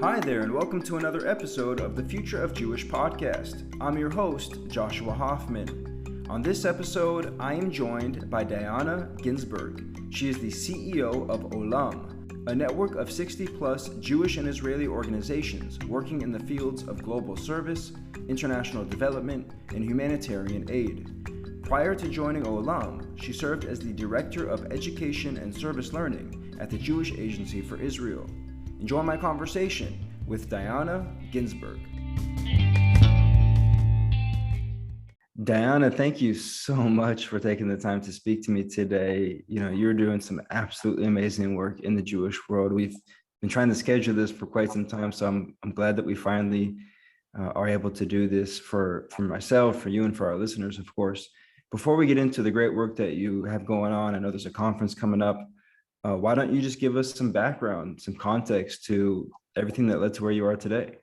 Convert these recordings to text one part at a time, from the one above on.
Hi there, and welcome to another episode of the Future of Jewish podcast. I'm your host, Joshua Hoffman. On this episode, I am joined by Dyonna Ginsburg. She is the CEO of OLAM, a network of 60-plus Jewish and Israeli organizations working in the fields of global service, international development, and humanitarian aid. Prior to joining OLAM, she served as the Director of Education and Service Learning at the Jewish Agency for Israel. Enjoy my conversation with Dyonna Ginsburg. Dyonna, thank you so much for taking the time to speak to me today. You're doing some absolutely amazing work in the Jewish world. We've been trying to schedule this for quite some time, so I'm glad that we finally are able to do this for myself, for you, and for our listeners, of course. Before we get into the great work that you have going on, I know there's a conference coming up. Why don't you just give us some background, some context to everything that led to where you are today?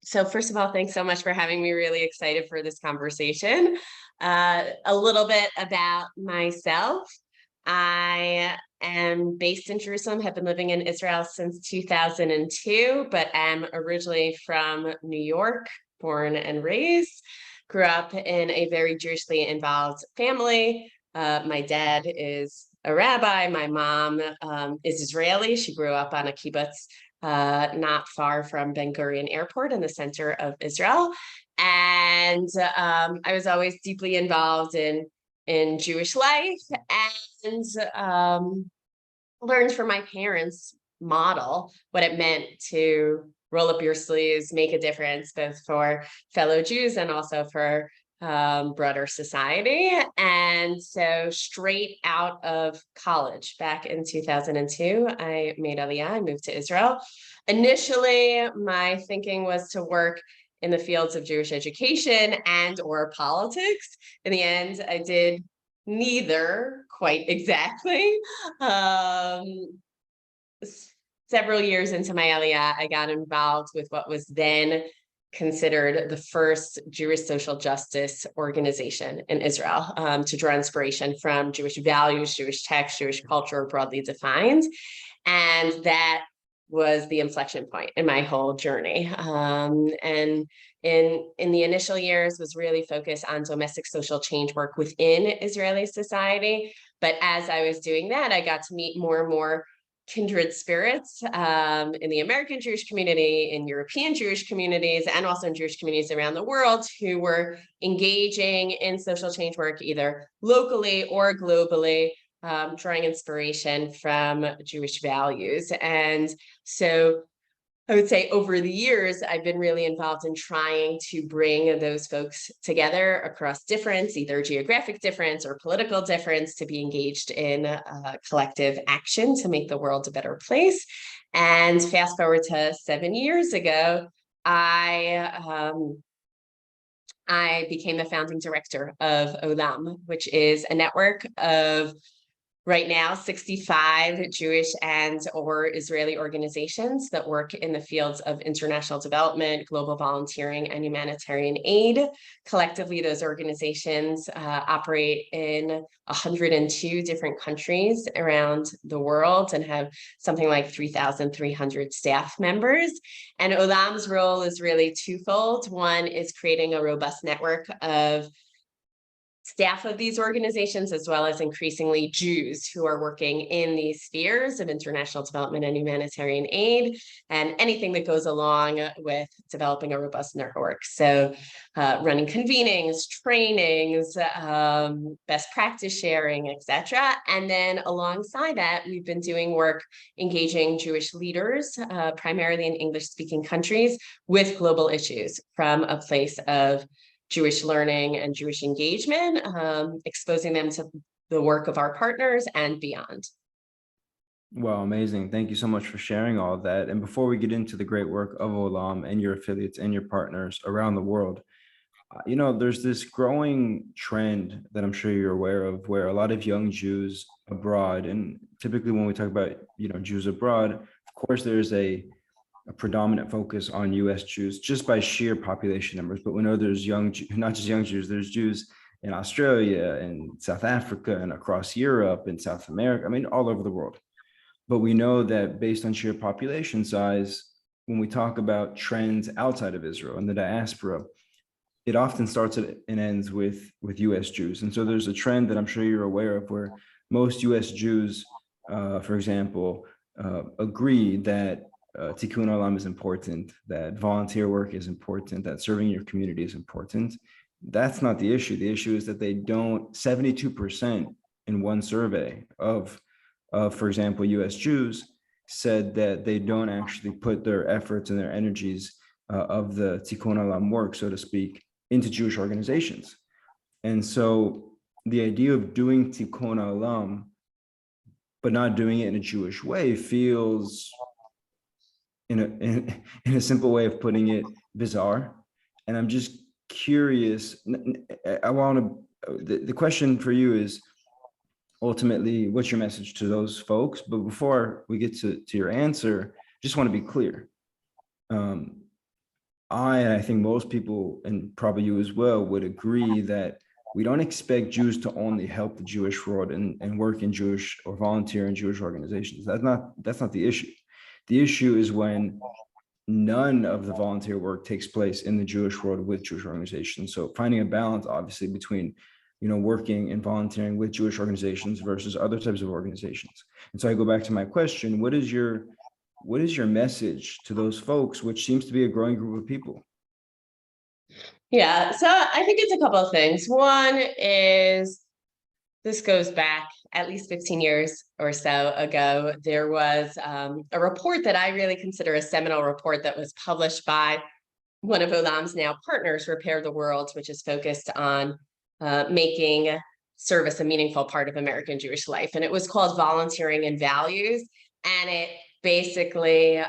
So first of all, thanks so much for having me. Really excited for this conversation. A little bit about myself. I am based in Jerusalem, have been living in Israel since 2002, but am originally from New York, born and raised. Grew up in a very Jewishly involved family. My dad is a rabbi. My mom is Israeli. She grew up on a kibbutz not far from Ben Gurion Airport in the center of Israel. And I was always deeply involved in Jewish life and learned from my parents' model what it meant to roll up your sleeves, make a difference, both for fellow Jews and also for broader society. And so straight out of college back in 2002, I made Aliyah. I moved to Israel. Initially, my thinking was to work in the fields of Jewish education and or politics. In the end, I did neither quite exactly. Several years into my Aliyah, I got involved with what was then considered the first Jewish social justice organization in Israel, to draw inspiration from Jewish values, Jewish text, Jewish culture broadly defined. And that was the inflection point in my whole journey. And in the initial years was really focused on domestic social change work within Israeli society. But as I was doing that, I got to meet more and more kindred spirits in the American Jewish community, in European Jewish communities, and also in Jewish communities around the world who were engaging in social change work either locally or globally, drawing inspiration from Jewish values. And so I would say over the years, I've been really involved in trying to bring those folks together across difference, either geographic difference or political difference, to be engaged in collective action to make the world a better place. And fast forward to 7 years ago, I became the founding director of OLAM, which is a network of right now 65 Jewish and or Israeli organizations that work in the fields of international development, global volunteering, and humanitarian aid. Collectively, those organizations operate in 102 different countries around the world and have something like 3,300 staff members. And OLAM's role is really twofold. One is creating a robust network of staff of these organizations, as well as increasingly Jews who are working in these spheres of international development and humanitarian aid, and anything that goes along with developing a robust network. So running convenings, trainings, best practice sharing, etc. And then alongside that, we've been doing work engaging Jewish leaders, primarily in English-speaking countries, with global issues from a place of Jewish learning and Jewish engagement, exposing them to the work of our partners and beyond. Well, amazing. Thank you so much for sharing all of that. And before we get into the great work of OLAM and your affiliates and your partners around the world, there's this growing trend that I'm sure you're aware of, where a lot of young Jews abroad, and typically when we talk about, Jews abroad, of course, there's a predominant focus on U.S. Jews just by sheer population numbers. But we know there's not just young Jews, there's Jews in Australia and South Africa and across Europe and South America, all over the world. But we know that based on sheer population size, when we talk about trends outside of Israel and the diaspora, it often starts and ends with U.S. Jews. And so there's a trend that I'm sure you're aware of where most U.S. Jews, for example, agree that tikkun olam is important, that volunteer work is important, that serving your community is important. That's not the issue. The issue is that they don't, 72% in one survey of, for example, U.S. Jews said that they don't actually put their efforts and their energies of the tikkun olam work, so to speak, into Jewish organizations. And so the idea of doing tikkun olam, but not doing it in a Jewish way, feels, in a simple way of putting it, bizarre. And I'm just curious. The question for you is ultimately, what's your message to those folks? But before we get to your answer, just want to be clear. I think most people, and probably you as well, would agree that we don't expect Jews to only help the Jewish world and work in Jewish or volunteer in Jewish organizations. That's not the issue. The issue is when none of the volunteer work takes place in the Jewish world with Jewish organizations. So finding a balance, obviously, between working and volunteering with Jewish organizations versus other types of organizations. And so I go back to my question: what is your message to those folks, which seems to be a growing group of people? Yeah, so I think it's a couple of things. One is, this goes back at least 15 years or so ago. There was a report that I really consider a seminal report that was published by one of OLAM's now partners, Repair the World, which is focused on making service a meaningful part of American Jewish life. And it was called Volunteering and Values. And it basically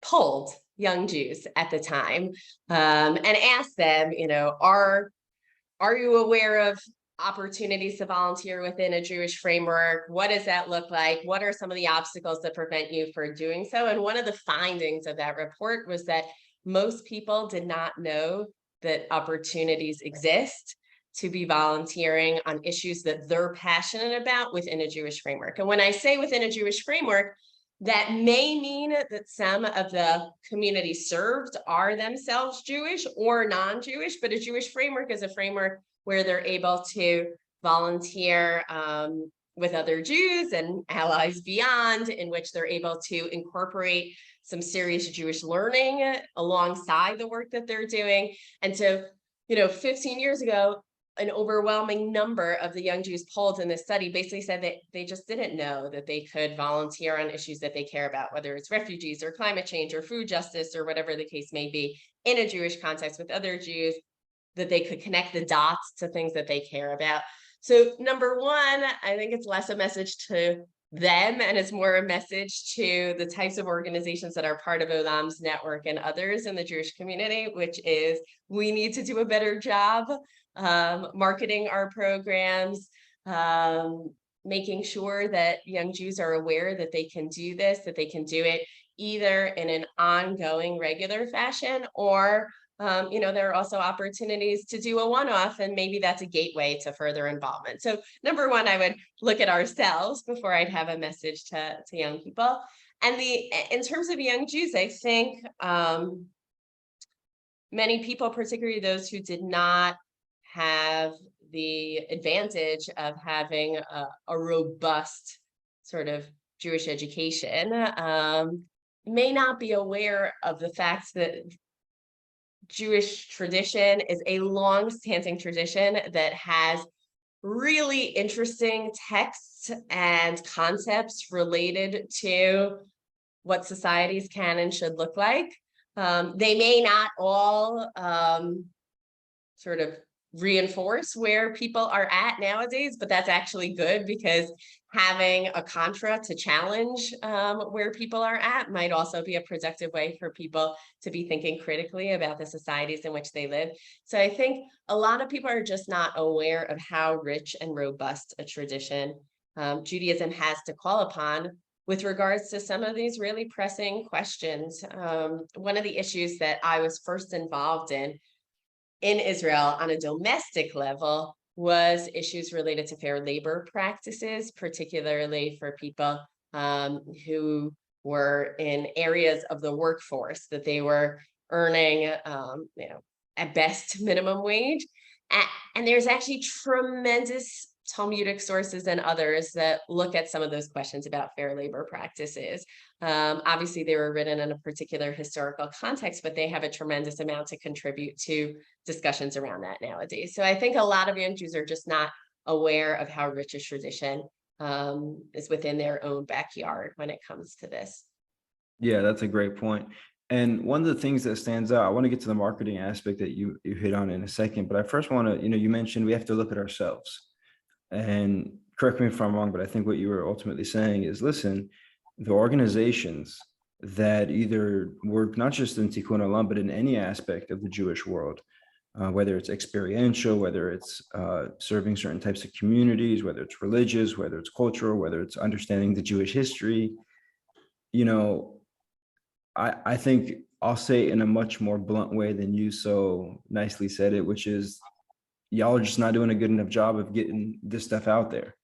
polled young Jews at the time and asked them, are you aware of opportunities to volunteer within a Jewish framework? What does that look like? What are some of the obstacles that prevent you from doing so? And one of the findings of that report was that most people did not know that opportunities exist to be volunteering on issues that they're passionate about within a Jewish framework. And when I say within a Jewish framework, that may mean that some of the communities served are themselves Jewish or non-Jewish, but a Jewish framework is a framework where they're able to volunteer with other Jews and allies beyond, in which they're able to incorporate some serious Jewish learning alongside the work that they're doing. And so, 15 years ago, an overwhelming number of the young Jews polled in this study basically said that they just didn't know that they could volunteer on issues that they care about, whether it's refugees or climate change or food justice or whatever the case may be, in a Jewish context with other Jews, that they could connect the dots to things that they care about. So number one, I think it's less a message to them and it's more a message to the types of organizations that are part of OLAM's network and others in the Jewish community, which is, we need to do a better job marketing our programs, making sure that young Jews are aware that they can do this, that they can do it either in an ongoing regular fashion, or there are also opportunities to do a one-off, and maybe that's a gateway to further involvement. So number one, I would look at ourselves before I'd have a message to young people. And in terms of young Jews, I think many people, particularly those who did not have the advantage of having a robust sort of Jewish education, may not be aware of the fact that Jewish tradition is a long-standing tradition that has really interesting texts and concepts related to what societies can and should look like. They may not all sort of reinforce where people are at nowadays, but that's actually good, because having a contra to challenge where people are at might also be a productive way for people to be thinking critically about the societies in which they live. So I think a lot of people are just not aware of how rich and robust a tradition Judaism has to call upon with regards to some of these really pressing questions. One of the issues that I was first involved in Israel on a domestic level was issues related to fair labor practices, particularly for people who were in areas of the workforce that they were earning, at best minimum wage. And there's actually tremendous Talmudic sources and others that look at some of those questions about fair labor practices. Obviously, they were written in a particular historical context, but they have a tremendous amount to contribute to discussions around that nowadays. So I think a lot of young Jews are just not aware of how rich a tradition is within their own backyard when it comes to this. Yeah, that's a great point. And one of the things that stands out, I want to get to the marketing aspect that you hit on in a second, but I first want to, you mentioned we have to look at ourselves. And correct me if I'm wrong, but I think what you were ultimately saying is, listen, the organizations that either work not just in Tikkun Olam, but in any aspect of the Jewish world, whether it's experiential, whether it's serving certain types of communities, whether it's religious, whether it's cultural, whether it's understanding the Jewish history, I think I'll say it in a much more blunt way than you so nicely said it, which is y'all are just not doing a good enough job of getting this stuff out there.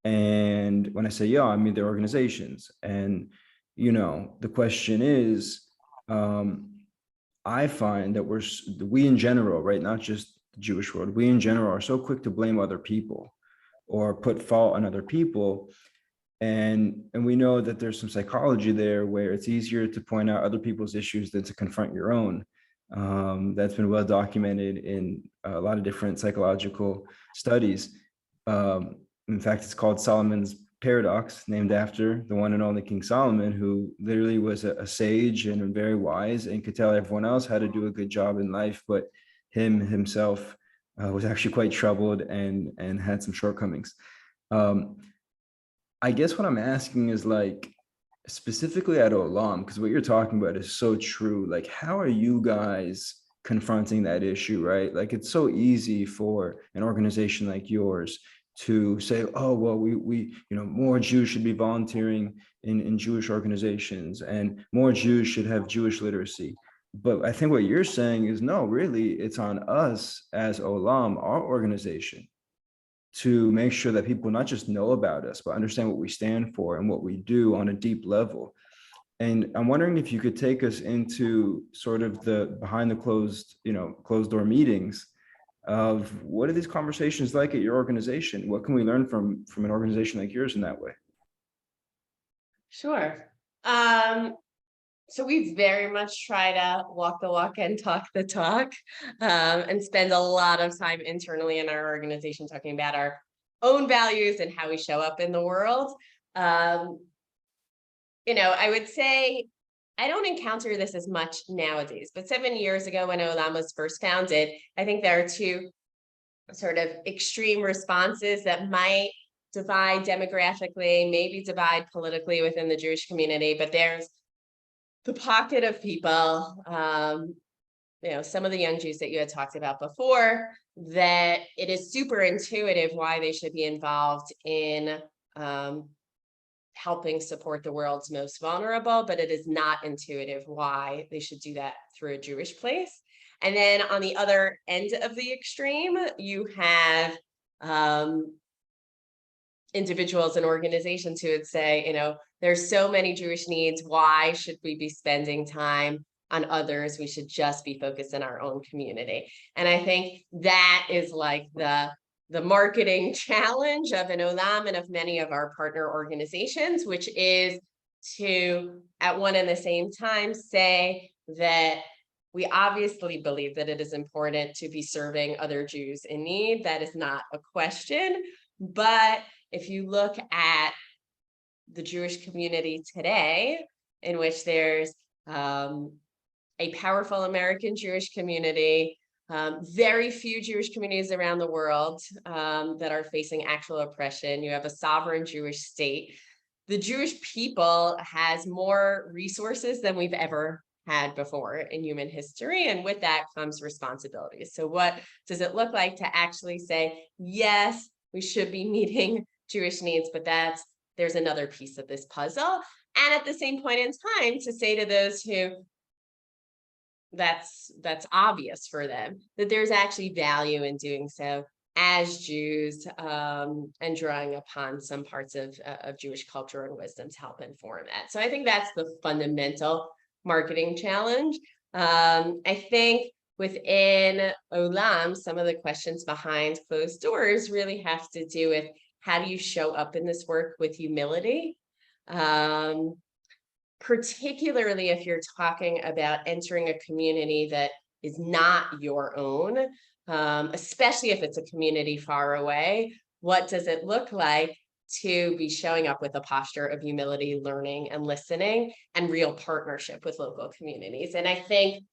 And when I say y'all, I mean the organizations. And, the question is, I find that we in general, right, not just the Jewish world, we in general are so quick to blame other people or put fault on other people. And we know that there's some psychology there where it's easier to point out other people's issues than to confront your own. That's been well documented in a lot of different psychological studies. In fact, it's called Solomon's paradox, named after the one and only King Solomon, who literally was a sage and very wise and could tell everyone else how to do a good job in life, but himself was actually quite troubled and had some shortcomings. I guess what I'm asking is, like, specifically at Olam, because what you're talking about is so true. Like, how are you guys confronting that issue, right? Like, it's so easy for an organization like yours to say, oh, well, we more Jews should be volunteering in Jewish organizations and more Jews should have Jewish literacy. But I think what you're saying is, no, really, it's on us as Olam, our organization, to make sure that people not just know about us, but understand what we stand for and what we do on a deep level. And I'm wondering if you could take us into sort of the behind the closed door meetings of what are these conversations like at your organization? What can we learn from an organization like yours in that way? Sure. So we very much try to walk the walk and talk the talk, and spend a lot of time internally in our organization talking about our own values and how we show up in the world. I would say I don't encounter this as much nowadays, but 7 years ago when OLAM was first founded, I think there are two sort of extreme responses that might divide demographically, maybe divide politically within the Jewish community, but there's the pocket of people, some of the young Jews that you had talked about before, that it is super intuitive why they should be involved in helping support the world's most vulnerable, but it is not intuitive why they should do that through a Jewish place. And then on the other end of the extreme, you have individuals and organizations who would say, there's so many Jewish needs. Why should we be spending time on others? We should just be focused in our own community. And I think that is like the marketing challenge of an OLAM and of many of our partner organizations, which is to, at one and the same time, say that we obviously believe that it is important to be serving other Jews in need. That is not a question. But if you look at the Jewish community today, in which there's a powerful American Jewish community, very few Jewish communities around the world that are facing actual oppression. You have a sovereign Jewish state. The Jewish people has more resources than we've ever had before in human history. And with that comes responsibilities. So what does it look like to actually say, yes, we should be meeting Jewish needs, but there's another piece of this puzzle. And at the same point in time, to say to those who that's obvious for them, that there's actually value in doing so as Jews, and drawing upon some parts of Jewish culture and wisdom to help inform that. So I think that's the fundamental marketing challenge. I think within OLAM, some of the questions behind closed doors really have to do with how do you show up in this work with humility, particularly if you're talking about entering a community that is not your own, especially if it's a community far away. What does it look like to be showing up with a posture of humility, learning and listening, and real partnership with local communities? And I think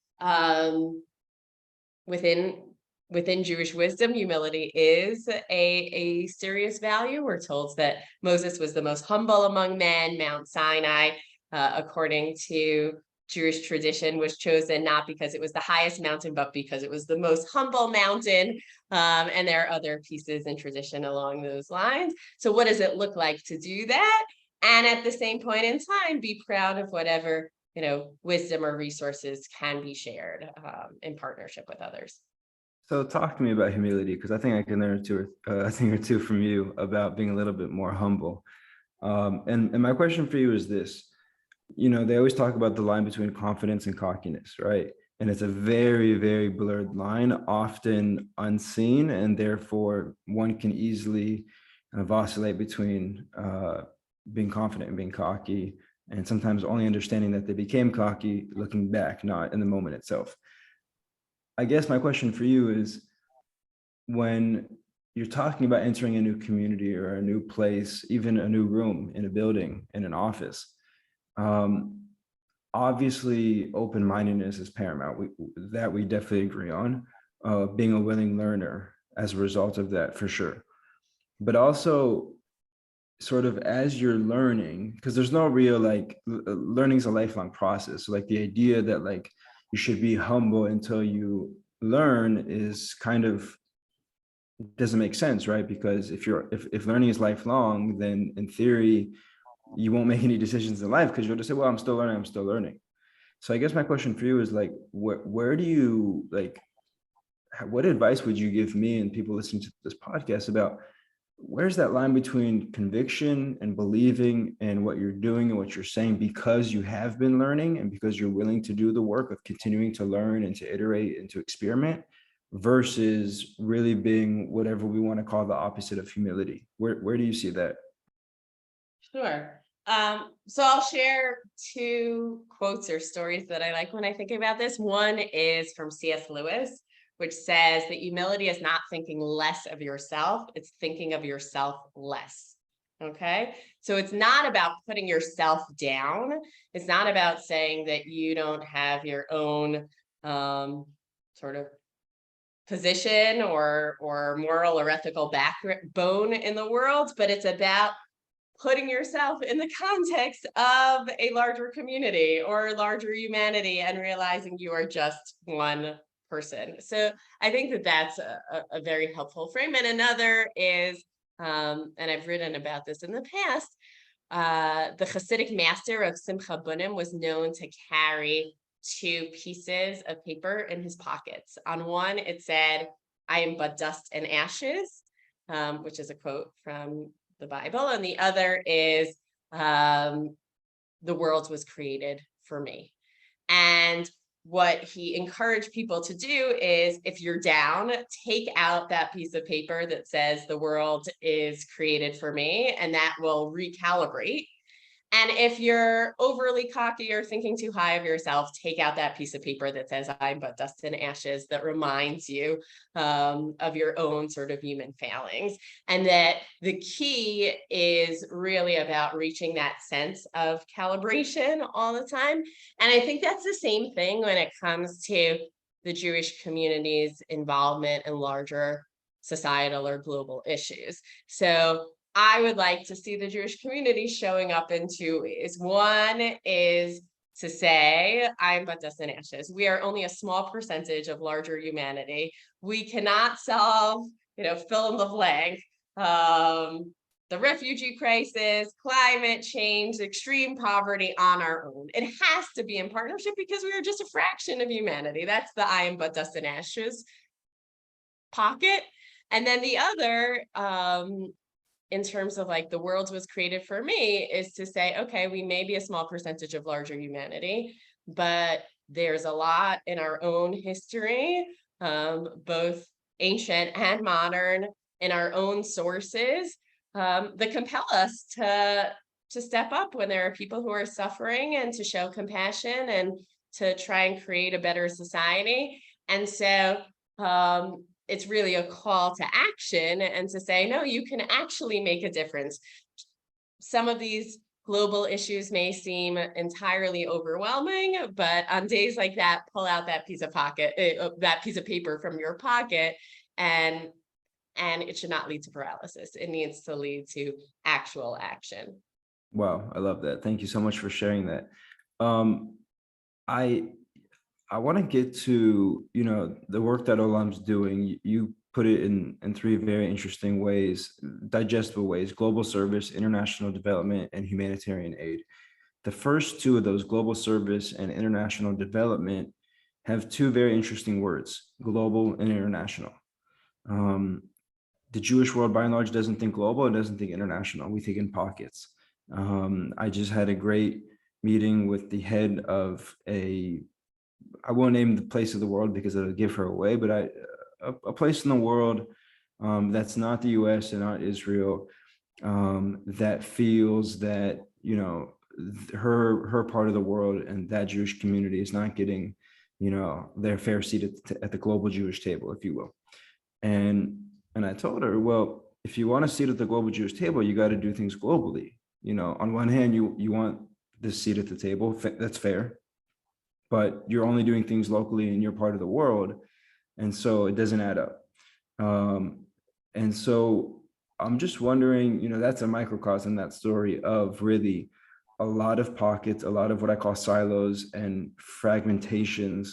within Jewish wisdom, humility is a serious value. We're told that Moses was the most humble among men. Mount Sinai, according to Jewish tradition, was chosen not because it was the highest mountain, but because it was the most humble mountain. And there are other pieces in tradition along those lines. So what does it look like to do that? And at the same point in time, be proud of whatever, wisdom or resources can be shared in partnership with others. So talk to me about humility, because I think I can learn a thing or two from you about being a little bit more humble. And my question for you is this. They always talk about the line between confidence and cockiness, right? And it's a very, very blurred line, often unseen, and therefore one can easily kind of oscillate between being confident and being cocky, and sometimes only understanding that they became cocky looking back, not in the moment itself. I guess my question for you is, when you're talking about entering a new community or a new place, even a new room in a building, in an office, obviously open-mindedness is paramount. We definitely agree on, being a willing learner as a result of that, for sure. But also, sort of as you're learning, because there's no real learning is a lifelong process. So the idea that you should be humble until you learn is kind of doesn't make sense, right? Because if learning is lifelong, then in theory you won't make any decisions in life, because you'll just say, well, I'm still learning. So I guess my question for you is where do you what advice would you give me and people listening to this podcast about where's that line between conviction and believing in what you're doing and what you're saying because you have been learning and because you're willing to do the work of continuing to learn and to iterate and to experiment, versus really being whatever we want to call the opposite of humility? Where do you see that? Sure. So I'll share two quotes or stories that I like when I think about this. One is from C.S. Lewis, which says that humility is not thinking less of yourself, it's thinking of yourself less. Okay. So it's not about putting yourself down. It's not about saying that you don't have your own sort of position or moral or ethical backbone in the world, but it's about putting yourself in the context of a larger community or larger humanity and realizing you are just one person. So I think that that's a very helpful frame. And another is, and I've written about this in the past, the Hasidic master of Simcha Bunim was known to carry two pieces of paper in his pockets. On one, it said, "I am but dust and ashes," which is a quote from the Bible. And the other is, "The world was created for me." And what he encouraged people to do is, if you're down, take out that piece of paper that says the world is created for me, and that will recalibrate. And if you're overly cocky or thinking too high of yourself, take out that piece of paper that says I'm but dust and ashes, that reminds you of your own sort of human failings. And that the key is really about reaching that sense of calibration all the time. And I think that's the same thing when it comes to the Jewish community's involvement in larger societal or global issues. So I would like to see the Jewish community showing up in two ways. One is to say, I'm but dust and ashes. We are only a small percentage of larger humanity. We cannot solve, fill in the blank, the refugee crisis, climate change, extreme poverty on our own. It has to be in partnership because we are just a fraction of humanity. That's the I am but dust and ashes pocket. And then the other, in terms of like the world was created for me, is to say, okay, we may be a small percentage of larger humanity, but there's a lot in our own history, both ancient and modern, in our own sources, that compel us to step up when there are people who are suffering, and to show compassion, and to try and create a better society. And so it's really a call to action, and to say, no, you can actually make a difference. Some of these global issues may seem entirely overwhelming, but on days like that, pull out that piece of paper from your pocket, and it should not lead to paralysis. It needs to lead to actual action. Wow, I love that. Thank you so much for sharing that. I want to get to, the work that OLAM's doing. You put it in three very interesting ways, digestible ways: global service, international development, and humanitarian aid. The first two of those, global service and international development, have two very interesting words: global and international. The Jewish world, by and large, doesn't think global, it doesn't think international. We think in pockets. I just had a great meeting with the head of I won't name the place of the world because it'll give her away, but a place in the world that's not the US and not Israel, that feels that, her part of the world and that Jewish community is not getting, their fair seat at the global Jewish table, if you will. And I told her, well, if you want a seat at the global Jewish table, you got to do things globally. On one hand, you want this seat at the table. That's fair. But you're only doing things locally in your part of the world. And so it doesn't add up. And so I'm just wondering, that's a microcosm, that story of really a lot of pockets, a lot of what I call silos and fragmentations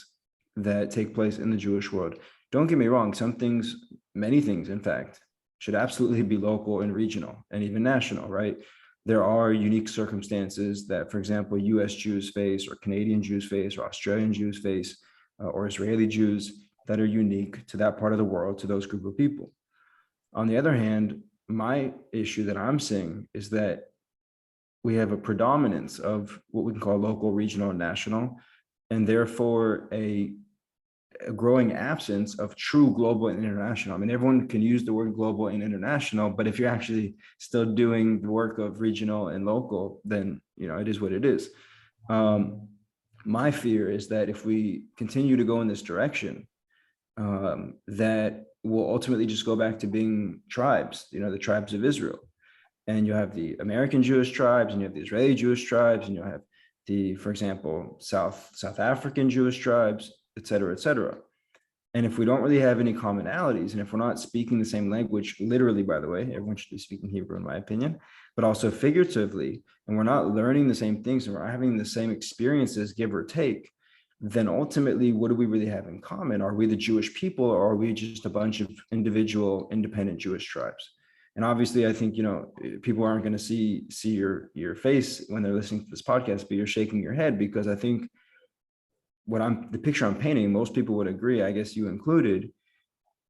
that take place in the Jewish world. Don't get me wrong, some things, many things, in fact, should absolutely be local and regional and even national, right? There are unique circumstances that, for example, US Jews face, or Canadian Jews face, or Australian Jews face, or Israeli Jews, that are unique to that part of the world, to those group of people. On the other hand, my issue that I'm seeing is that we have a predominance of what we can call local, regional, and national, and therefore a growing absence of true global and international. I mean, everyone can use the word global and international, but if you're actually still doing the work of regional and local, then, it is what it is. My fear is that if we continue to go in this direction, that we'll ultimately just go back to being tribes, the tribes of Israel. And you have the American Jewish tribes, and you have the Israeli Jewish tribes, and you have the, for example, South African Jewish tribes, et cetera, et cetera. And if we don't really have any commonalities, and if we're not speaking the same language, literally, by the way, everyone should be speaking Hebrew, in my opinion, but also figuratively, and we're not learning the same things, and we're not having the same experiences, give or take, then ultimately, what do we really have in common? Are we the Jewish people, or are we just a bunch of individual, independent Jewish tribes? And obviously, I think, people aren't going to see your face when they're listening to this podcast, but you're shaking your head, because I think the picture I'm painting, most people would agree, I guess you included.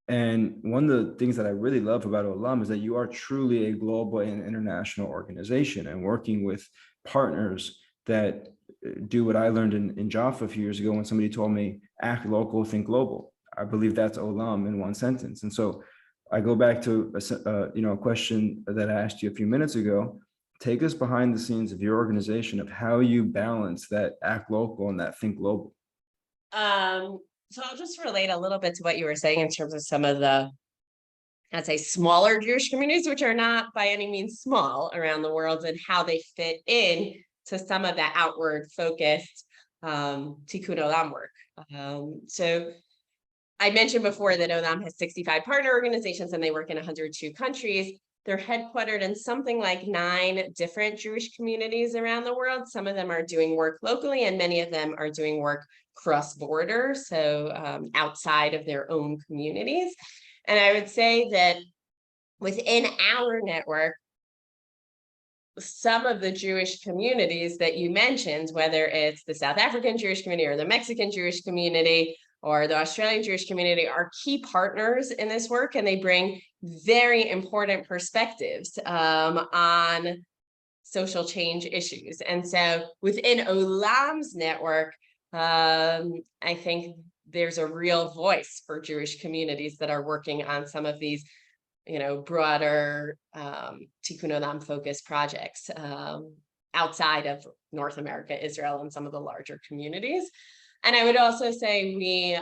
And one of the things that I really love about OLAM is that you are truly a global and international organization, and working with partners that do what I learned in Jaffa a few years ago, when somebody told me, act local, think global. I believe that's OLAM in one sentence. And so I go back to a question that I asked you a few minutes ago. Take us behind the scenes of your organization, of how you balance that act local and that think global. So I'll just relate a little bit to what you were saying in terms of some of the, I'd say, smaller Jewish communities, which are not by any means small around the world, and how they fit in to some of that outward focused Tikkun Olam work. So I mentioned before that OLAM has 65 partner organizations, and they work in 102 countries. They're headquartered in something like 9 different Jewish communities around the world. Some of them are doing work locally, and many of them are doing work cross-border, so outside of their own communities. And I would say that within our network, some of the Jewish communities that you mentioned, whether it's the South African Jewish community or the Mexican Jewish community, or the Australian Jewish community are key partners in this work, and they bring very important perspectives on social change issues. And so within OLAM's network, I think there's a real voice for Jewish communities that are working on some of these, broader Tikkun Olam focused projects outside of North America, Israel, and some of the larger communities. And I would also say we,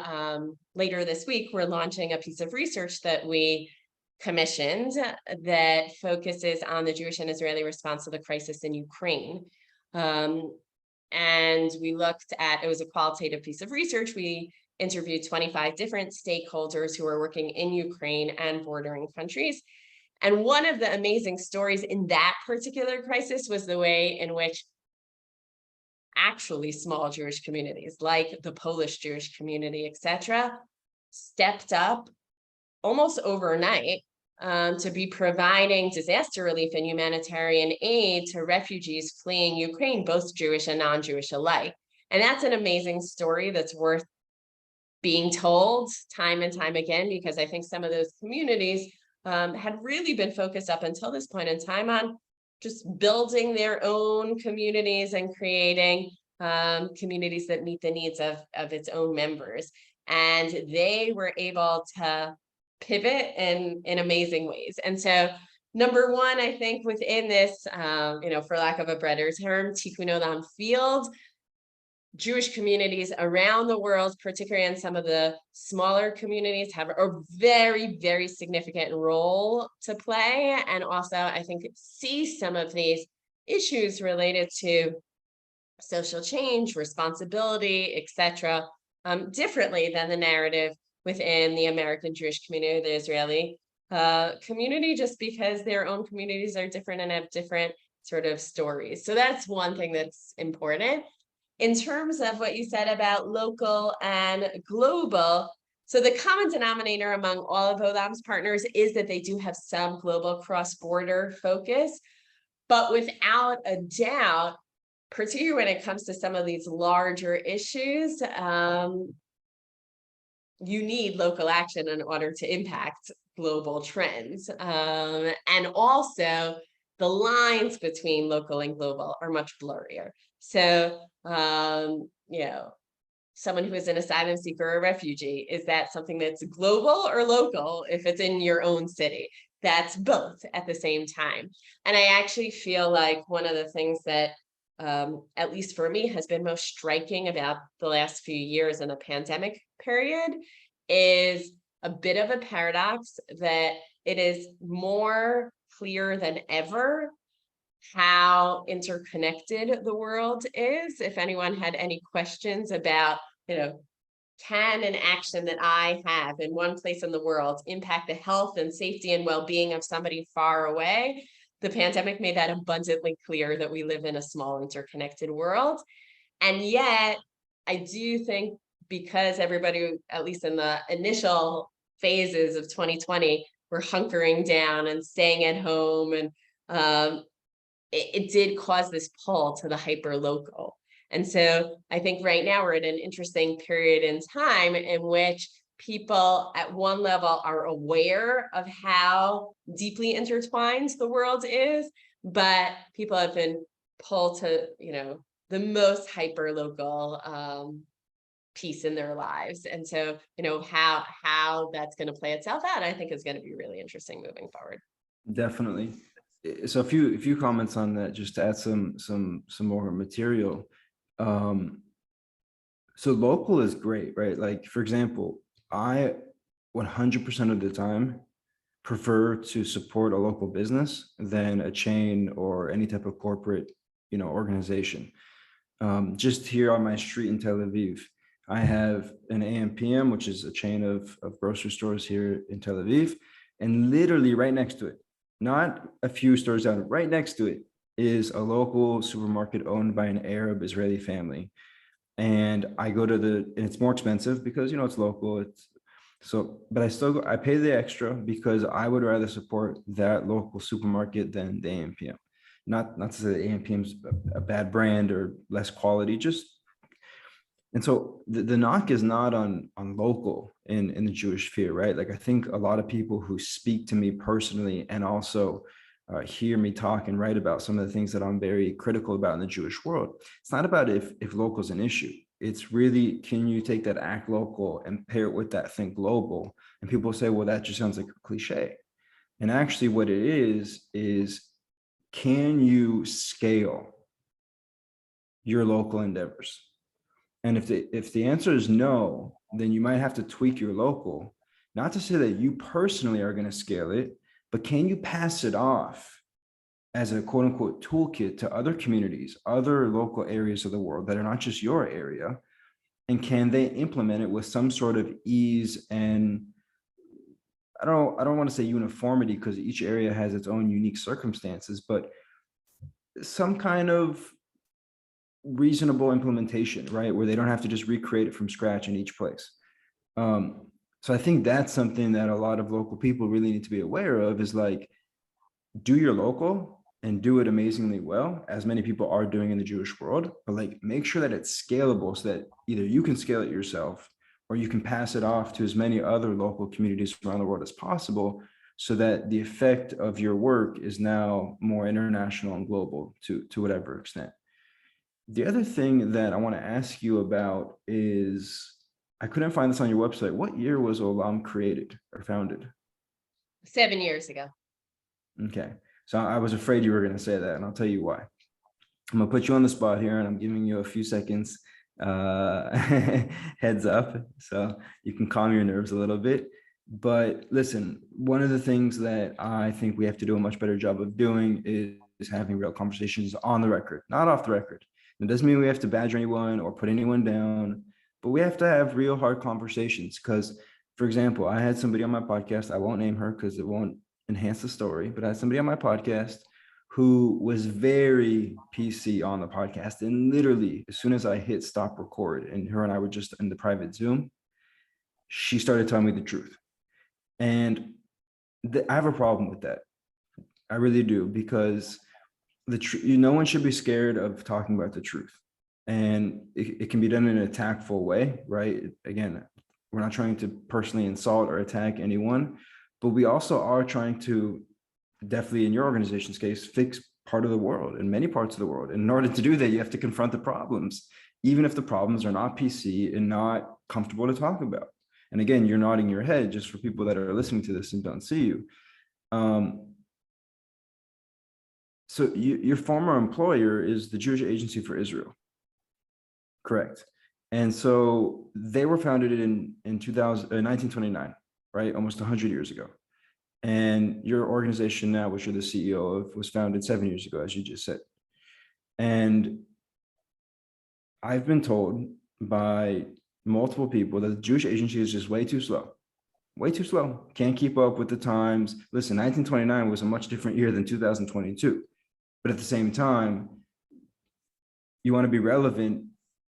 later this week, we're launching a piece of research that we commissioned that focuses on the Jewish and Israeli response to the crisis in Ukraine. And we looked at, it was a qualitative piece of research. We interviewed 25 different stakeholders who are working in Ukraine and bordering countries. And one of the amazing stories in that particular crisis was the way in which actually small Jewish communities, like the Polish Jewish community, etc., stepped up almost overnight to be providing disaster relief and humanitarian aid to refugees fleeing Ukraine, both Jewish and non-Jewish alike. And that's an amazing story that's worth being told time and time again, because I think some of those communities had really been focused up until this point in time on just building their own communities and creating communities that meet the needs of its own members. And they were able to pivot in amazing ways. And so number one, I think within this, for lack of a better term, Tikkun Olam field, Jewish communities around the world, particularly in some of the smaller communities, have a very, very significant role to play. And also, I think, see some of these issues related to social change, responsibility, etc., differently than the narrative within the American Jewish community, the Israeli community, just because their own communities are different and have different sort of stories. So that's one thing that's important. In terms of what you said about local and global, so the common denominator among all of OLAM's partners is that they do have some global cross-border focus, but without a doubt, particularly when it comes to some of these larger issues, you need local action in order to impact global trends. And also, the lines between local and global are much blurrier. So, someone who is an asylum seeker or a refugee, is that something that's global or local if it's in your own city? That's both at the same time. And I actually feel like one of the things that, at least for me, has been most striking about the last few years in the pandemic period is a bit of a paradox that it is more clear than ever how interconnected the world is. If anyone had any questions about, can an action that I have in one place in the world impact the health and safety and well-being of somebody far away, the pandemic made that abundantly clear that we live in a small interconnected world. And yet, I do think because everybody, at least in the initial phases of 2020, were hunkering down and staying at home, and it did cause this pull to the hyper-local. And so I think right now we're at an interesting period in time in which people at one level are aware of how deeply intertwined the world is, but people have been pulled to, the most hyper-local piece in their lives. And so, how that's going to play itself out, I think is going to be really interesting moving forward. Definitely. So a few comments on that, just to add some more material. So local is great, right? Like, for example, I 100% of the time prefer to support a local business than a chain or any type of corporate, organization. Just here on my street in Tel Aviv, I have an AM/PM, which is a chain of grocery stores here in Tel Aviv, and literally right next to it, not a few stores down, right next to it is a local supermarket owned by an Arab Israeli family. And I go to and it's more expensive because, it's local. But I pay the extra because I would rather support that local supermarket than the AM/PM. Not to say the AM/PM is a bad brand or less quality, just And so the knock is not on local in the Jewish sphere, right? Like I think a lot of people who speak to me personally and also hear me talk and write about some of the things that I'm very critical about in the Jewish world. It's not about if local is an issue. It's really, can you take that act local and pair it with that think global? And people say, well, that just sounds like a cliche. And actually what it is can you scale your local endeavors? And if the answer is no, then you might have to tweak your local, not to say that you personally are going to scale it, but can you pass it off as a quote unquote toolkit to other communities, other local areas of the world that are not just your area? And can they implement it with some sort of ease and I don't want to say uniformity because each area has its own unique circumstances, but some kind of reasonable implementation, right? Where they don't have to just recreate it from scratch in each place. So I think that's something that a lot of local people really need to be aware of is like, do your local and do it amazingly well, as many people are doing in the Jewish world, but like make sure that it's scalable so that either you can scale it yourself or you can pass it off to as many other local communities around the world as possible so that the effect of your work is now more international and global to whatever extent. The other thing that I want to ask you about is I couldn't find this on your website. What year was OLAM created or founded? 7 years ago. Okay. So I was afraid you were going to say that, and I'll tell you why. I'm going to put you on the spot here, and I'm giving you a few seconds heads up so you can calm your nerves a little bit. But listen, one of the things that I think we have to do a much better job of doing is having real conversations on the record, not off the record. It doesn't mean we have to badger anyone or put anyone down, but we have to have real hard conversations. Because, for example, I had somebody on my podcast, I won't name her because it won't enhance the story, but I had somebody on my podcast who was very PC on the podcast. And literally, as soon as I hit stop record and her and I were just in the private Zoom, she started telling me the truth. And I have a problem with that. I really do, because no one should be scared of talking about the truth. And it can be done in an tactful way, right? Again, we're not trying to personally insult or attack anyone, but we also are trying to, definitely in your organization's case, fix part of the world and many parts of the world. And in order to do that, you have to confront the problems, even if the problems are not PC and not comfortable to talk about. And again, you're nodding your head just for people that are listening to this and don't see you. So your former employer is the Jewish Agency for Israel, correct? And so they were founded in 1929, right? Almost 100 years ago. And your organization now, which you're the CEO of, was founded 7 years ago, as you just said. And I've been told by multiple people that the Jewish Agency is just way too slow. Way too slow. Can't keep up with the times. Listen, 1929 was a much different year than 2022. But at the same time, you want to be relevant,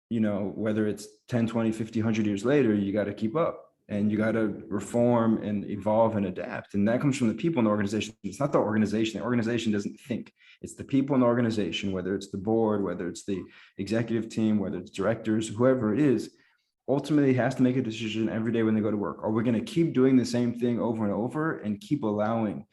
whether it's 10, 20, 50, 100 years later, you got to keep up and you got to reform and evolve and adapt. And that comes from the people in the organization. It's not the organization. The organization doesn't think. It's the people in the organization, whether it's the board, whether it's the executive team, whether it's directors, whoever it is, ultimately has to make a decision every day when they go to work. Are we going to keep doing the same thing over and over and keep allowing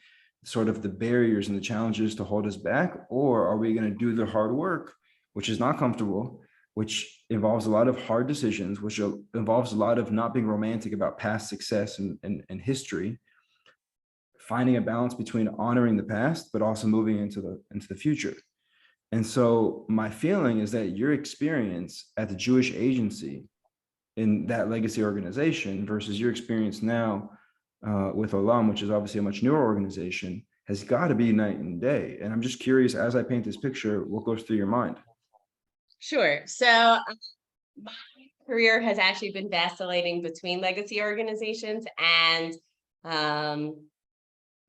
sort of the barriers and the challenges to hold us back? Or are we going to do the hard work, which is not comfortable, which involves a lot of hard decisions, which involves a lot of not being romantic about past success and history, finding a balance between honoring the past, but also moving into the future. And so my feeling is that your experience at the Jewish Agency in that legacy organization versus your experience now with OLAM, which is obviously a much newer organization, has got to be night and day. And I'm just curious, as I paint this picture, what goes through your mind? Sure. So my career has actually been vacillating between legacy organizations and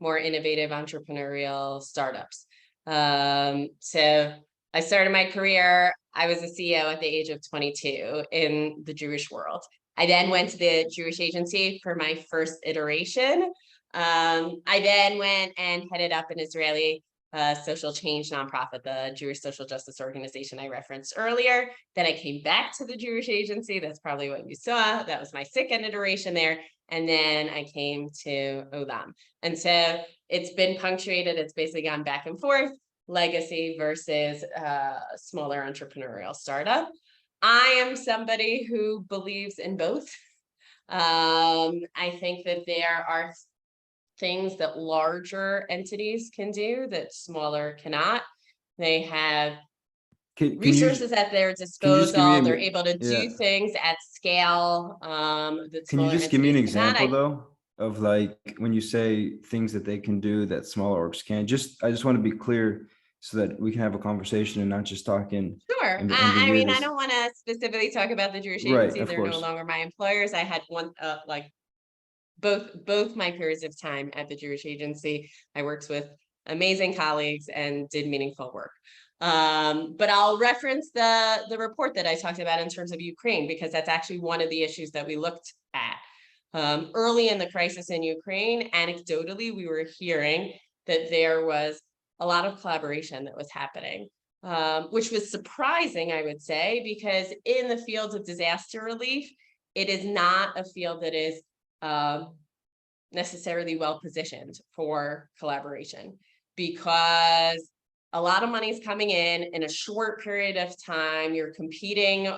more innovative entrepreneurial startups. So I started my career, I was a CEO at the age of 22 in the Jewish world. I then went to the Jewish Agency for my first iteration. I then went and headed up an Israeli social change nonprofit, the Jewish Social Justice Organization I referenced earlier. Then I came back to the Jewish Agency. That's probably what you saw. That was my second iteration there. And then I came to OLAM. And so it's been punctuated. It's basically gone back and forth, legacy versus smaller entrepreneurial startup. I am somebody who believes in both. I think that there are things that larger entities can do that smaller cannot. They have resources at their disposal. They're able to do things at scale that Can you smaller just give me an entities cannot. example though of like when you say things that they can do that smaller orgs can't? I just want to be clear so that we can have a conversation and not just talking. Sure. I mean, I don't want to specifically talk about the Jewish Agency. They're no longer my employers. I had one like both my periods of time at the Jewish Agency. I worked with amazing colleagues and did meaningful work. But I'll reference the report that I talked about in terms of Ukraine, because that's actually one of the issues that we looked at. Early in the crisis in Ukraine, anecdotally, we were hearing that there was a lot of collaboration that was happening, which was surprising, I would say, because in the field of disaster relief, it is not a field that is necessarily well positioned for collaboration, because a lot of money is coming in a short period of time. You're competing,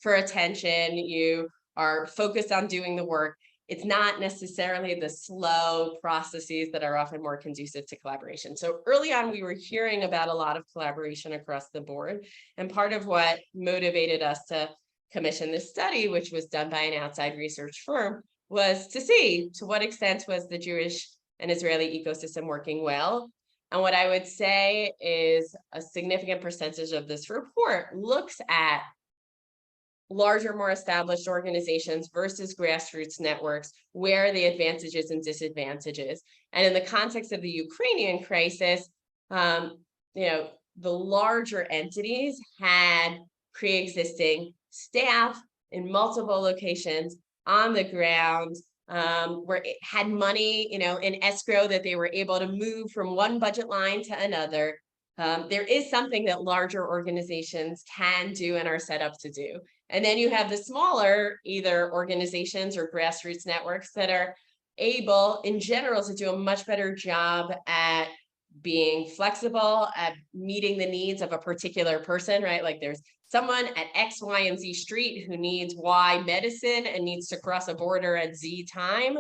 for attention. You are focused on doing the work. It's not necessarily the slow processes that are often more conducive to collaboration. So early on, we were hearing about a lot of collaboration across the board. And part of what motivated us to commission this study, which was done by an outside research firm, was to see to what extent was the Jewish and Israeli ecosystem working well. And what I would say is a significant percentage of this report looks at larger, more established organizations versus grassroots networks, where are the advantages and disadvantages. And in the context of the Ukrainian crisis, the larger entities had pre-existing staff in multiple locations on the ground, where it had money, in escrow that they were able to move from one budget line to another. There is something that larger organizations can do and are set up to do. And then you have the smaller, either organizations or grassroots networks that are able, in general, to do a much better job at being flexible, at meeting the needs of a particular person, right? Like there's someone at X, Y, and Z street who needs Y medicine and needs to cross a border at Z time.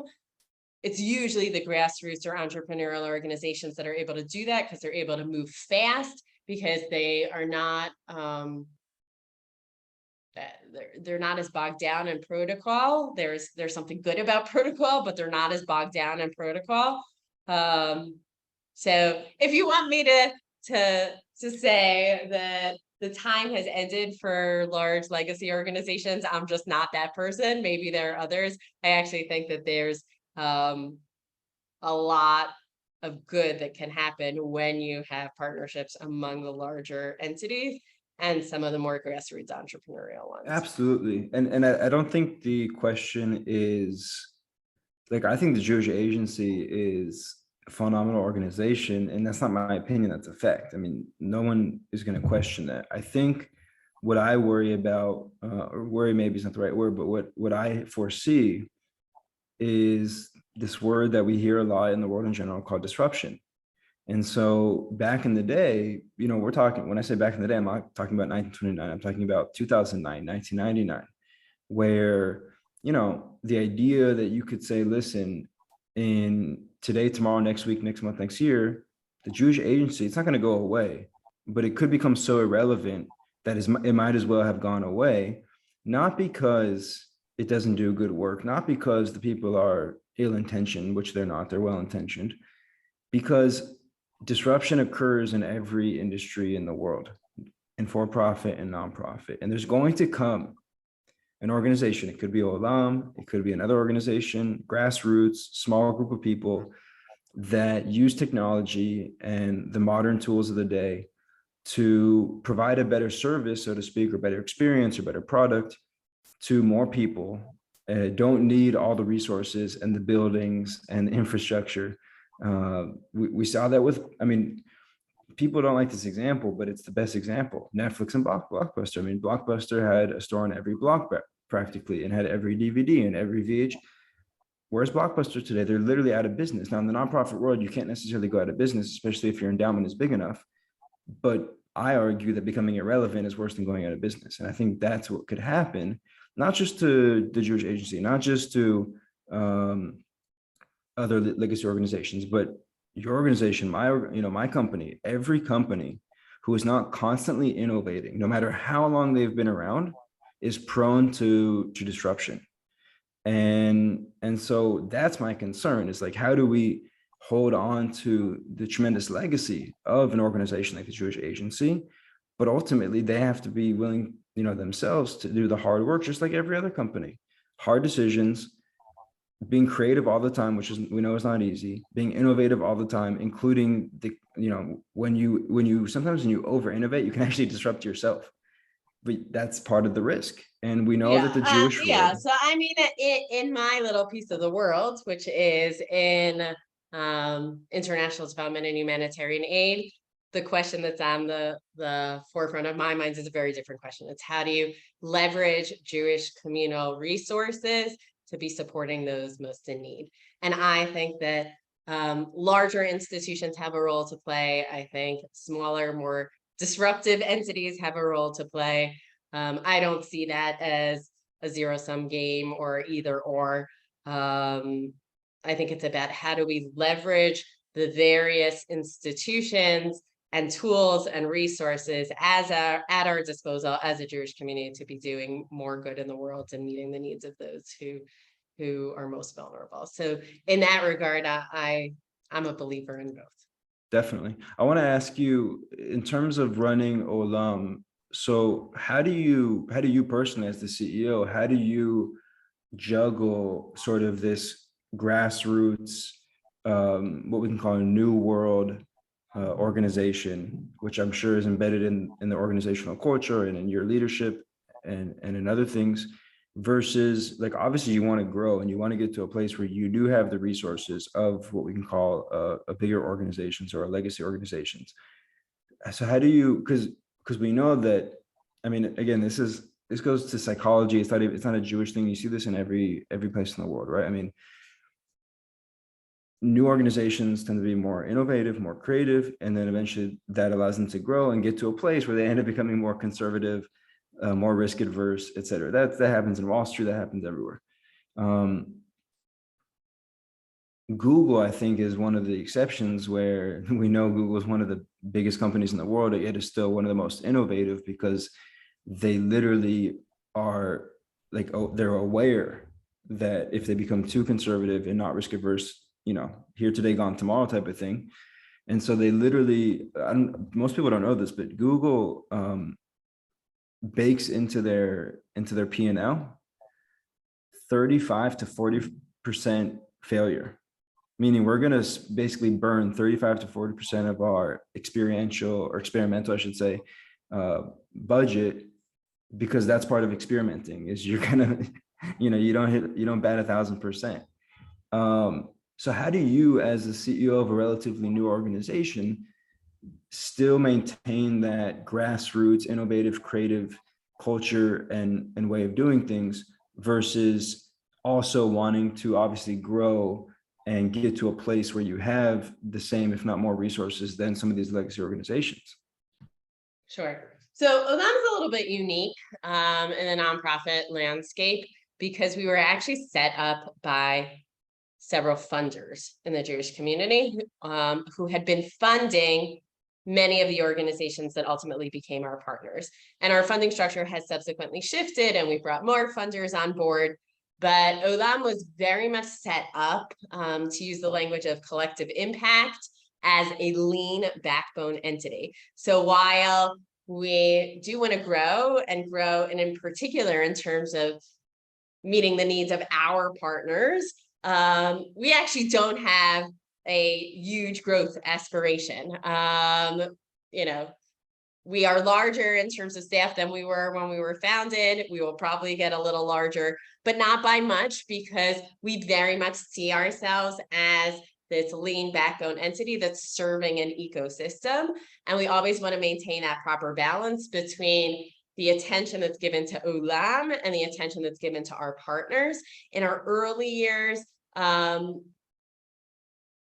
It's usually the grassroots or entrepreneurial organizations that are able to do that, because they're able to move fast, because they are not they're not as bogged down in protocol. There's something good about protocol, but they're not as bogged down in protocol. So if you want me to say that the time has ended for large legacy organizations, I'm just not that person. Maybe there are others. I actually think that there's a lot of good that can happen when you have partnerships among the larger entities and some of the more grassroots entrepreneurial ones. Absolutely. And I don't think the question is, like, I think the Jewish Agency is a phenomenal organization, and that's not my opinion, that's a fact. I mean, no one is going to question that. I think what I worry about, or worry maybe is not the right word, but what I foresee is this word that we hear a lot in the world in general called disruption. And so back in the day, we're talking, when I say back in the day, I'm not talking about 1929, I'm talking about 2009, 1999, where, the idea that you could say, listen, in today, tomorrow, next week, next month, next year, the Jewish Agency, it's not going to go away, but it could become so irrelevant that it might as well have gone away, not because it doesn't do good work, not because the people are ill-intentioned, which they're not, they're well-intentioned, because disruption occurs in every industry in the world, in for-profit and nonprofit. And there's going to come an organization, it could be OLAM, it could be another organization, grassroots, small group of people that use technology and the modern tools of the day to provide a better service, so to speak, or better experience or better product to more people. Don't need all the resources and the buildings and the infrastructure. We saw that with, people don't like this example, but it's the best example. Netflix and Blockbuster. I mean, Blockbuster had a store on every block practically, and had every DVD and every VH. Where's Blockbuster today? They're literally out of business. Now, in the nonprofit world, you can't necessarily go out of business, especially if your endowment is big enough. But I argue that becoming irrelevant is worse than going out of business. And I think that's what could happen, not just to the Jewish Agency, not just to other legacy organizations, but your organization, my company, every company who is not constantly innovating, no matter how long they've been around, is prone to disruption. And so that's my concern, is like, how do we hold on to the tremendous legacy of an organization like the Jewish Agency? But ultimately, they have to be willing, themselves to do the hard work, just like every other company. Hard decisions, being creative all the time, which we know is not easy, being innovative all the time, including when you sometimes when you over innovate, you can actually disrupt yourself. But that's part of the risk. And we know that the Jewish world. So I mean, in my little piece of the world, which is in international development and humanitarian aid, the question that's on the forefront of my mind is a very different question. It's how do you leverage Jewish communal resources to be supporting those most in need? And I think that larger institutions have a role to play. I think smaller, more disruptive entities have a role to play. I don't see that as a zero-sum game or either or. I think it's about how do we leverage the various institutions and tools and resources at our disposal as a Jewish community to be doing more good in the world and meeting the needs of those who are most vulnerable. So in that regard, I'm a believer in both. Definitely. I want to ask you, in terms of running OLAM, so how do you personally, as the CEO, how do you juggle sort of this grassroots, what we can call a new world organization, which I'm sure is embedded in the organizational culture and in your leadership and in other things, versus, like, obviously you want to grow and you want to get to a place where you do have the resources of what we can call a bigger organizations or a legacy organizations. So how do you, because we know that, I mean, again, this goes to psychology. It's not a Jewish thing. You see this in every place in the world, right? I mean, new organizations tend to be more innovative, more creative, and then eventually that allows them to grow and get to a place where they end up becoming more conservative, more risk adverse, et cetera. That happens in Wall Street. That happens everywhere. Google, I think, is one of the exceptions, where we know Google is one of the biggest companies in the world, yet is still one of the most innovative, because they literally are like, they're aware that if they become too conservative and not risk adverse, here today, gone tomorrow type of thing. And so they literally, most people don't know this, but Google bakes into their P&L 35 to 40% failure, meaning we're going to basically burn 35 to 40% of our experimental, I should say, budget, because that's part of experimenting, is you're gonna, you don't bat 1,000%. So how do you, as the CEO of a relatively new organization, still maintain that grassroots, innovative, creative culture and way of doing things, versus also wanting to obviously grow and get to a place where you have the same, if not more, resources than some of these legacy organizations? Sure. So OLAM is a little bit unique in the nonprofit landscape, because we were actually set up by several funders in the Jewish community who had been funding many of the organizations that ultimately became our partners. And our funding structure has subsequently shifted, and we brought more funders on board. But OLAM was very much set up, to use the language of collective impact, as a lean backbone entity. So while we do want to grow, and in particular in terms of meeting the needs of our partners, we actually don't have a huge growth aspiration. We are larger in terms of staff than we were when we were founded. We will probably get a little larger, but not by much, because we very much see ourselves as this lean backbone entity that's serving an ecosystem. And we always want to maintain that proper balance between the attention that's given to OLAM and the attention that's given to our partners. In our early years,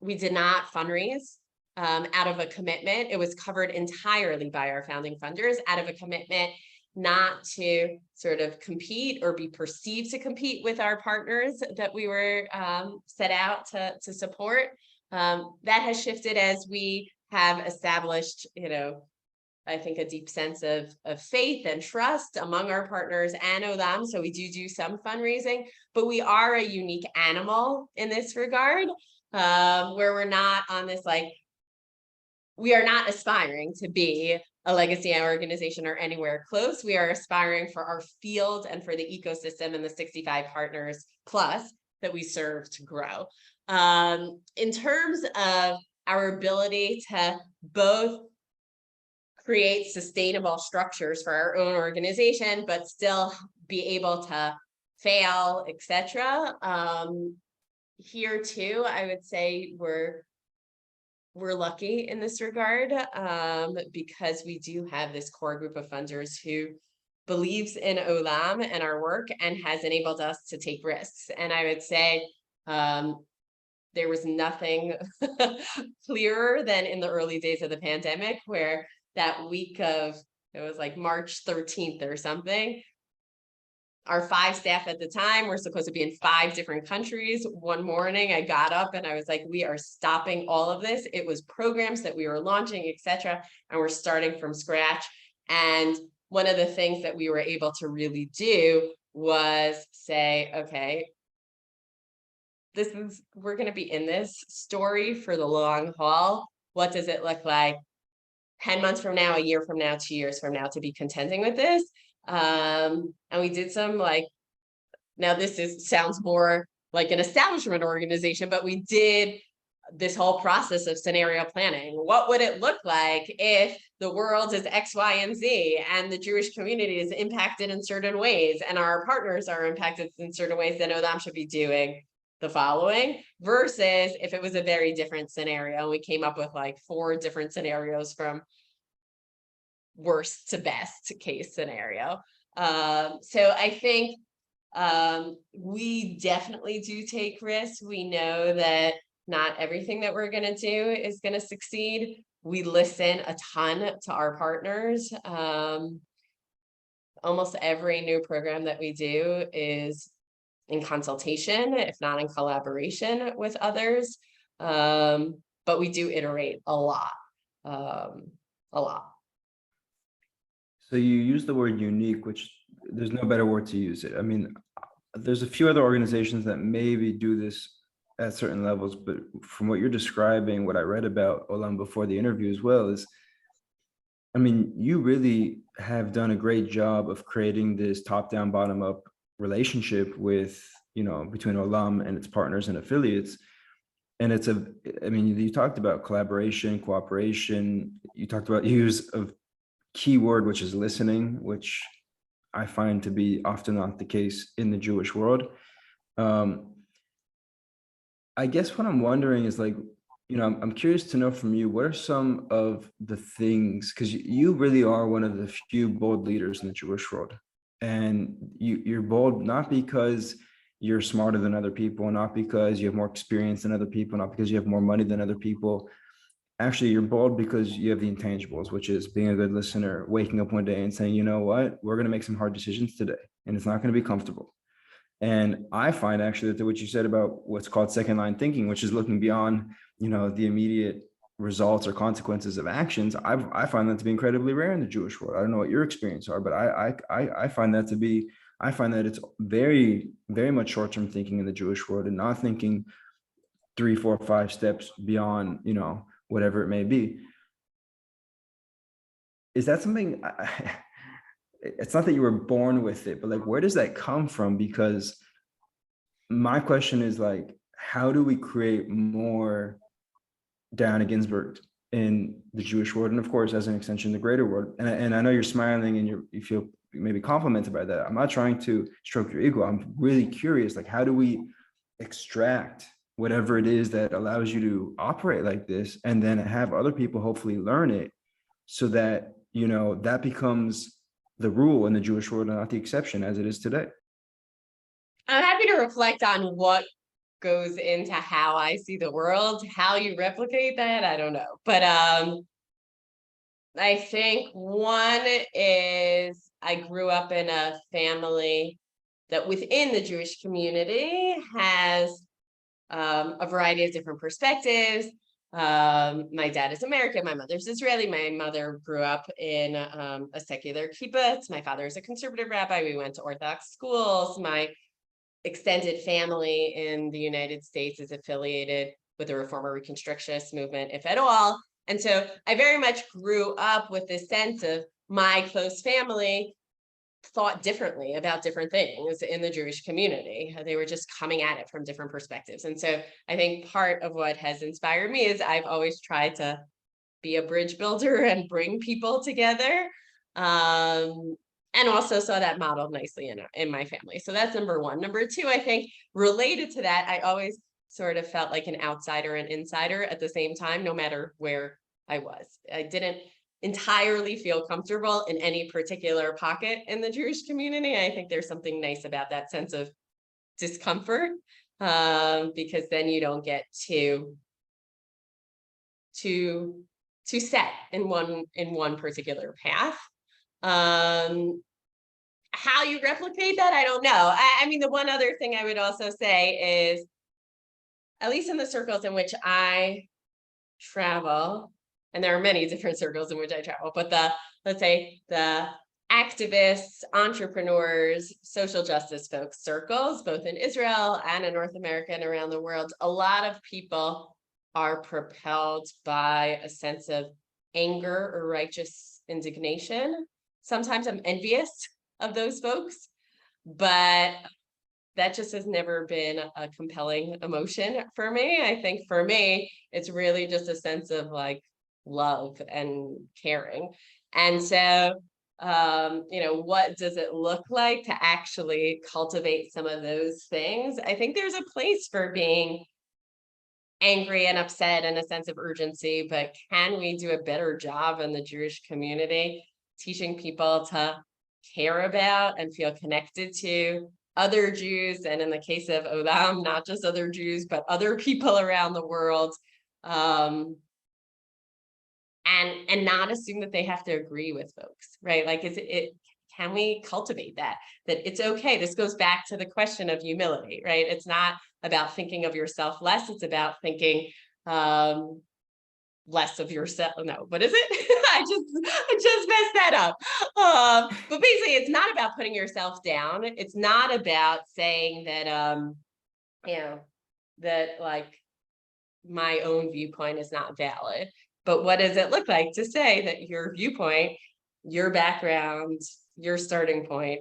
we did not fundraise out of a commitment. It was covered entirely by our founding funders out of a commitment not to sort of compete or be perceived to compete with our partners that we were set out to support. That has shifted as we have established, I think a deep sense of faith and trust among our partners and OLAM. So we do some fundraising, but we are a unique animal in this regard, where we're not on this, we are not aspiring to be a legacy organization or anywhere close. We are aspiring for our field and for the ecosystem and the 65 partners plus that we serve to grow. In terms of our ability to both create sustainable structures for our own organization, but still be able to fail, etc. Here too, I would say we're lucky in this regard, because we do have this core group of funders who believes in OLAM and our work and has enabled us to take risks. And I would say there was nothing clearer than in the early days of the pandemic, where that week of, it was like March 13th or something, our 5 staff at the time were supposed to be in 5 different countries. One morning I got up and I was like, we are stopping all of this. It was programs that we were launching, etc. And we're starting from scratch. And one of the things that we were able to really was say, okay, we're going to be in this story for the long haul. What does it look like 10 months from now, a year from now, 2 years from now, to be contending with this? And we did some now this sounds more like an establishment organization, but we did this whole process of scenario planning. What would it look like if the world is X, Y, and Z, and the Jewish community is impacted in certain ways, and our partners are impacted in certain ways? Then OLAM should be doing the following, versus if it was a very different scenario. We came up with 4 different scenarios from worst to best case scenario. So I think we definitely do take risks. We know that not everything that we're going to do is going to succeed. We listen a ton to our partners. Almost every new program that we do is in consultation, if not in collaboration with others. But we do iterate a lot. So you use the word unique, which there's no better word to use it. I mean, there's a few other organizations that maybe do this at certain levels, but from what you're describing, what I read about OLAM before the interview as well is, I mean, you really have done a great job of creating this top-down, bottom-up relationship with, between OLAM and its partners and affiliates. And you talked about collaboration, cooperation, you talked about use of keyword, which is listening, which I find to be often not the case in the Jewish world. I guess what I'm wondering is I'm curious to know from you, what are some of the things, because you really are one of the few bold leaders in the Jewish world. And you're bold not because you're smarter than other people, not because you have more experience than other people, not because you have more money than other people. Actually, you're bold because you have the intangibles, which is being a good listener, waking up one day and saying, you know what, we're going to make some hard decisions today, and it's not going to be comfortable. And I find actually that what you said about what's called second line thinking, which is looking beyond, the immediate results or consequences of actions, I find that to be incredibly rare in the Jewish world. I don't know what your experience are, but I find that it's very, very much short-term thinking in the Jewish world, and not thinking 3, 4, 5 steps beyond, whatever it may be. Is that something, it's not that you were born with it, but where does that come from? Because my question is how do we create more Dyonna Ginsburg in the Jewish world, and of course, as an extension, the greater world? And I know you're smiling and you feel maybe complimented by that. I'm not trying to stroke your ego. I'm really curious, how do we extract whatever it is that allows you to operate like this, and then have other people hopefully learn it, so that, that becomes the rule in the Jewish world and not the exception as it is today. I'm happy to reflect on what goes into how I see the world. How you replicate that, I don't know. But I think one is I grew up in a family that within the Jewish community has a variety of different perspectives. My dad is American, my mother's Israeli. My mother grew up in a secular kibbutz. My father is a conservative rabbi. We went to Orthodox schools. My extended family in the United States is affiliated with the Reformer Reconstructionist movement, if at all. And so I very much grew up with this sense of my close family thought differently about different things in the Jewish community. They were just coming at it from different perspectives. And so I think part of what has inspired me is I've always tried to be a bridge builder and bring people together. And also saw that modeled nicely in my family. So that's number one. Number two, I think related to that, I always sort of felt like an outsider and insider at the same time, no matter where I was. I didn't entirely feel comfortable in any particular pocket in the Jewish community. I think there's something nice about that sense of discomfort, because then you don't get to set in one particular path. How you replicate that, I don't know. I mean, the one other thing I would also say is, at least in the circles in which I travel, and there are many different circles in which I travel, but let's say the activists, entrepreneurs, social justice folks circles, both in Israel and in North America and around the world, a lot of people are propelled by a sense of anger or righteous indignation. Sometimes I'm envious of those folks, but that just has never been a compelling emotion for me. I think for me, it's really just a sense of like love and caring. And so, what does it look like to actually cultivate some of those things? I think there's a place for being angry and upset and a sense of urgency, but can we do a better job in the Jewish community teaching people to care about and feel connected to other Jews, and in the case of OLAM, not just other Jews, but other people around the world, and not assume that they have to agree with folks, right? Like, can we cultivate that it's okay? This goes back to the question of humility, right? It's not about thinking of yourself less. It's about thinking less of yourself. No, what is it? I just messed that up. But basically, it's not about putting yourself down. It's not about saying that, that like my own viewpoint is not valid. But what does it look like to say that your viewpoint, your background, your starting point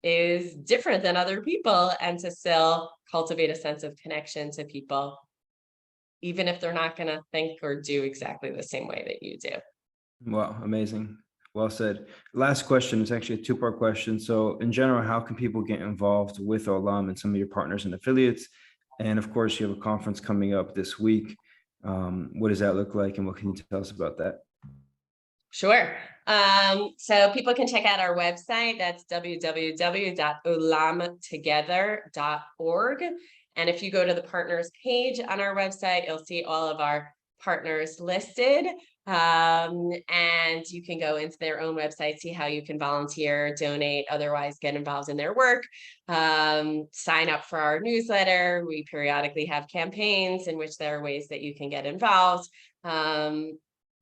is different than other people, and to still cultivate a sense of connection to people, even if they're not going to think or do exactly the same way that you do. Wow, amazing. Well said. Last question is actually a two-part question. So in general, how can people get involved with OLAM and some of your partners and affiliates? And of course, you have a conference coming up this week. What does that look like, and what can you tell us about that? Sure. So people can check out our website. That's www.olamtogether.org. And if you go to the partners page on our website, you'll see all of our partners listed. And you can go into their own website, see how you can volunteer, donate, otherwise get involved in their work, sign up for our newsletter. We periodically have campaigns in which there are ways that you can get involved.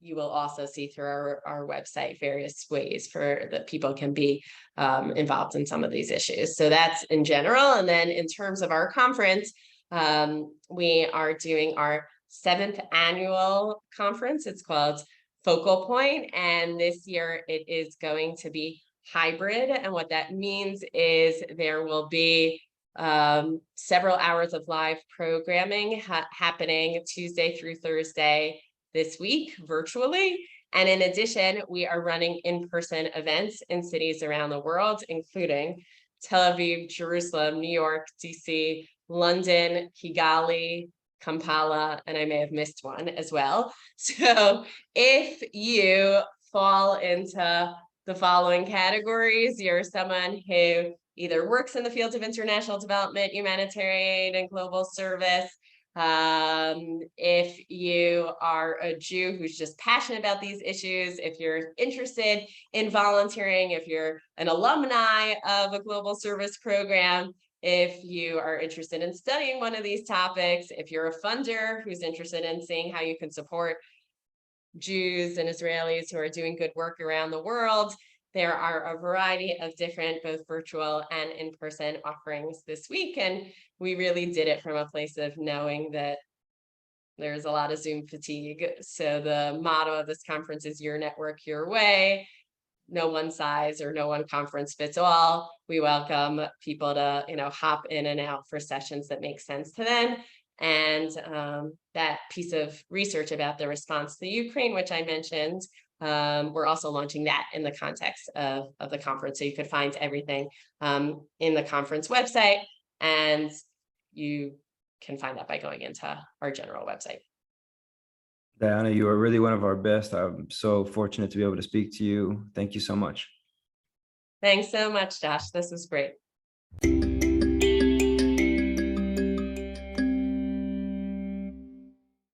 You will also see through our website various ways that people can be involved in some of these issues. So that's in general. And then in terms of our conference, we are doing our 7th annual conference. It's called Focal Point, and this year it is going to be hybrid. And what that means is there will be several hours of live programming happening Tuesday through Thursday this week virtually. And in addition, we are running in-person events in cities around the world, including Tel Aviv, Jerusalem, New York, DC, London, Kigali, Kampala, and I may have missed one as well. So if you fall into the following categories, you're someone who either works in the fields of international development, humanitarian, and global service. If you are a Jew who's just passionate about these issues, if you're interested in volunteering, if you're an alumni of a global service program, if you are interested in studying one of these topics, if you're a funder who's interested in seeing how you can support Jews and Israelis who are doing good work around the world, there are a variety of different, both virtual and in-person offerings this week. And we really did it from a place of knowing that there's a lot of Zoom fatigue. So the motto of this conference is your network, your way. No one size or no one conference fits all. We welcome people to, hop in and out for sessions that make sense to them. And that piece of research about the response to Ukraine, which I mentioned, we're also launching that in the context of the conference. So you could find everything in the conference website, and you can find that by going into our general website. Dyonna, you are really one of our best. I'm so fortunate to be able to speak to you. Thank you so much. Thanks so much, Josh. This was great.